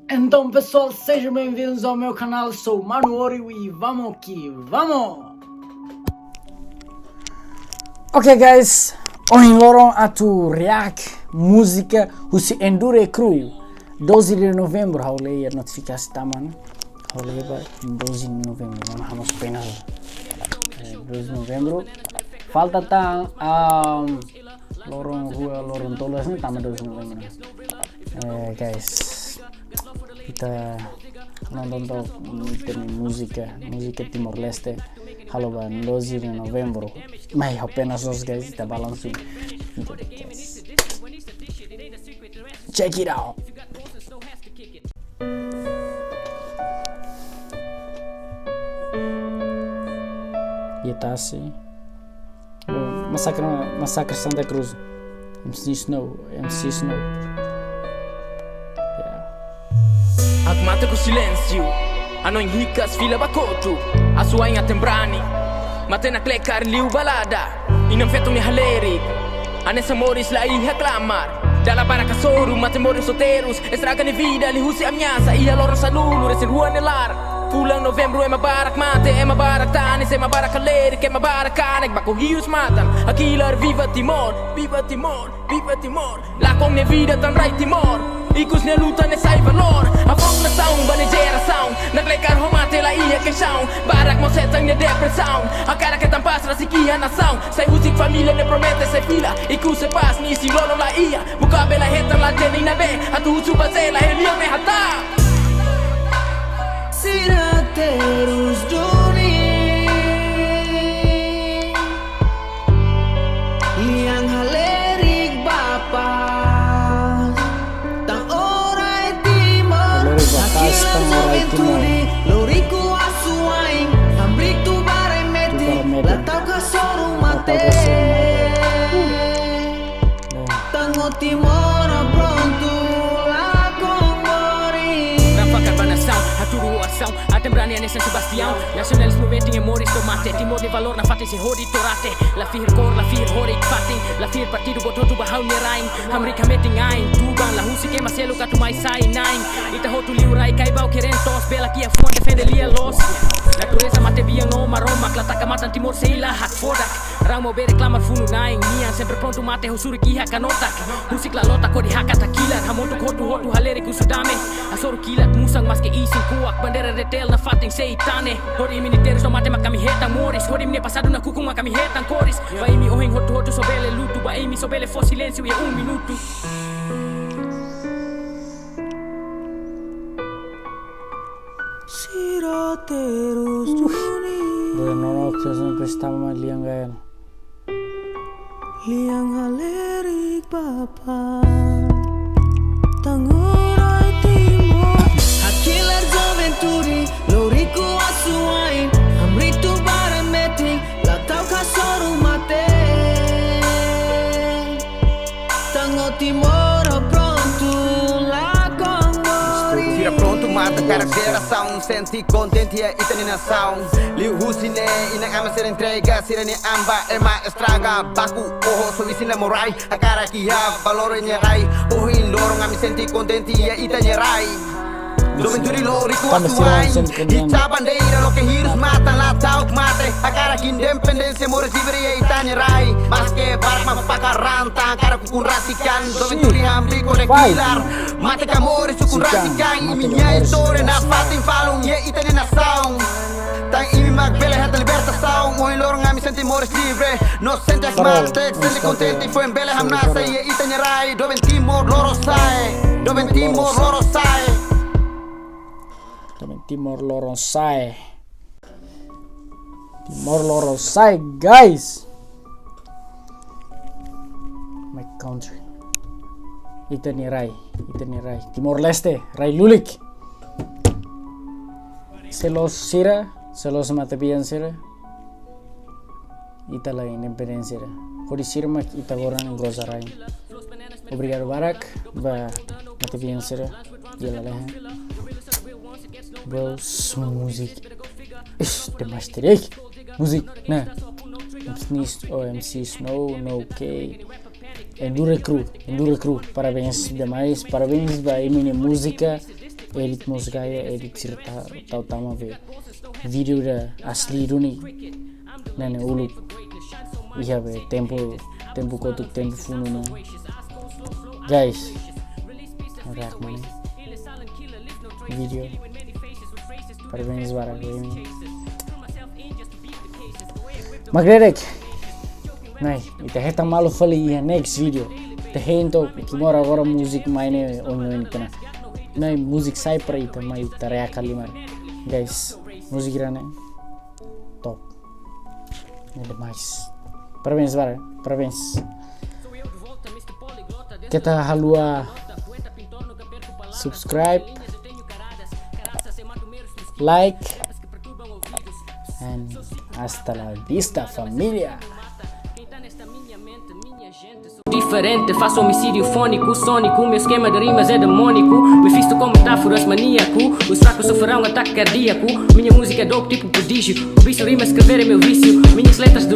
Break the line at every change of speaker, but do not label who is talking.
Então pessoal, sejam bem-vindos ao meu canal, sou Mano Orio e vamos que vamos! Ok guys, hoje loron atu react música husi Endure Crew 12 de novembro, haulei a notifikasi taman, haulei ba 12 de novembro, vamos penal 12 de novembro, falta tang lorong rua lorong tolas ni taman 12 de novembro. Guys, kita nonton música Timor Leste halo ba 12 de novembro mai apenas os guys kita balanço guys. Check it out. Yetasi Massacre Santa Cruz MC Snow
Aku mata ku silêncio, ano enricas fila bakoto, a sua inha tembrani, mate na klekar liu balada, inam feto me haleri, anes amores lá e reclamar, dala para casouro, mate moros solteiros, estraga ni vida, li husi ameaça, e a loro salulu, resen rua nelar. Pulang novembro é mabarak mate, é mabarak tanis, é mabarak haleri, que é mabarak canek, bako rios matam, aquilar viva Timor, viva Timor, viva Timor, lá com minha vida tan rai Timor. Ikus na luta na sai valor Avong na sound, ba na geração Naglekar homate la iya queixão Barak mo setang na depressão A cara que tampas rasikiha nação Sai husik família ne promete sai fila Ikus se pas ni si lono la iya Buka bela hetan la jeni na be Atu husu base la helion me hata
Será terus dunia yang halerik bapa Loriku asuain Amrik tu bare meti Latau ka soru mate Tango Timor pronto La Combori
Rampakan banação, aturu ação Até berani anesan Sebastião Nacionalismo veting emoris tomate Timor de valor na fatin se hori torate La fir kor, la fir horik fating La fir partido bototu bahau nerain Amrik hameting ain Tubang la husi que maselo katumai sai nain Ita hotu liurai kai bau querentos Bela kia fuan defende lia los Natureza mate biang no maroma Klataka matan Timor seila hak fodak Ramo be reclamar funu naing Nian sempre pronto mate husuri kiha kanotak Husik la lota ko di haka takilan Hamontuk hotu haleri kusudame Asoru kilat musang maske ising kuak Bandera retel na fating seitane Hori militeros no mate makami hetang moris Hori mne pasado na kukung makami hetang koris Vaimi oheng hotu sobele lutu Vaimi sobele fo silencio e minuto
Será terus dunia
Bueno, no sampai estamos liang gael.
Liang halerik papa Tangurai Timor Hakilar joventuri Loriku asuain Amrik tu bare meting Latau ka soru mate Tango Timor pronto La Combori
Tira pronto, mata cara geração Senti contente a itani nação Liu husine, inang ama ser entrega Sirene amba, ema estraga Baku, oho, sovisin la morai A cara kia, valore nyerai Ohin lorong ami senti contente a itani rai Doventuri loriku asuain Hita bandeira, lo que hirus matan La tauk mate, a cara que independencia Mores libre a itani rai Mas que barak mapakaranta Cara kukun rasikan Doventuri hambi konekilar Mate kamori sukun rasikan Iminya história na fatin falung Ye itani nação Tang imi magbele hata libertação Mohin lorong ami senti mores libre No sente as maltex, senti contente Foi embele hamnasa Ye itani rai Doven Timor loro sai Doven Timor loro sai
Timor Loro Sai guys. My country. Itani Rai. Timor Leste, Rai Lulik. Selos sira, selos matapian sira. Ita la independencia. Hori sirma ita goran goza Rai. Obrigado Barak, va matapian sira. Yela lehe. Bros, musik. Demastirek. Musik. Nah. MC Snow, No K. Endure Crew, parabéns demais, parabéns para a minha música, edit musik aja, edit cerita tahu ve video da asli duni nane uluk iya be tempo kotuk tempo funu guys react mana video parabéns para ini magredek nai ita heta malu fali ya next video te hento kimora agora music maine onyo kana nai music sai para ita mai tarea kali mar guys music irane top é demais parabéns para parabéns kita halua subscribe like and hasta la vista familia.
Diferente, faço homicídio fônico, sônico. Meu esquema de rimas é demônico. Me visto com metáforas maníaco. Os fracos sofrerão ataque cardíaco. Minha música é dope tipo prodígio. O vício rima escrever é meu vício. Minhas letras de